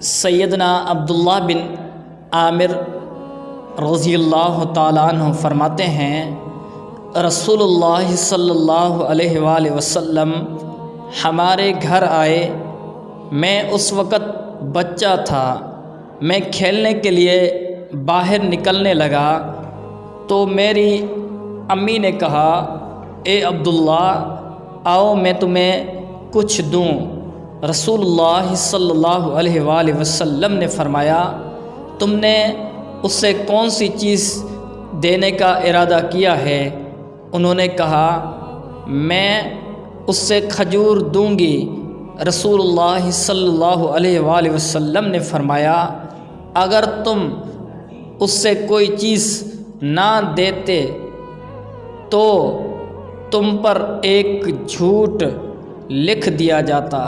سیدنا عبداللہ بن عامر رضی اللہ تعالیٰ عنہ فرماتے ہیں، رسول اللہ صلی اللہ علیہ وآلہ وسلم ہمارے گھر آئے۔ میں اس وقت بچہ تھا۔ میں کھیلنے کے لیے باہر نکلنے لگا تو میری امی نے کہا، اے عبداللہ آؤ میں تمہیں کچھ دوں۔ رسول اللہ صلی اللہ علیہ وآلہ وسلم نے فرمایا، تم نے اس سے کون سی چیز دینے کا ارادہ کیا ہے؟ انہوں نے کہا، میں اس سے کھجور دوں گی۔ رسول اللہ صلی اللہ علیہ وآلہ وسلم نے فرمایا، اگر تم اس سے کوئی چیز نہ دیتے تو تم پر ایک جھوٹ لکھ دیا جاتا۔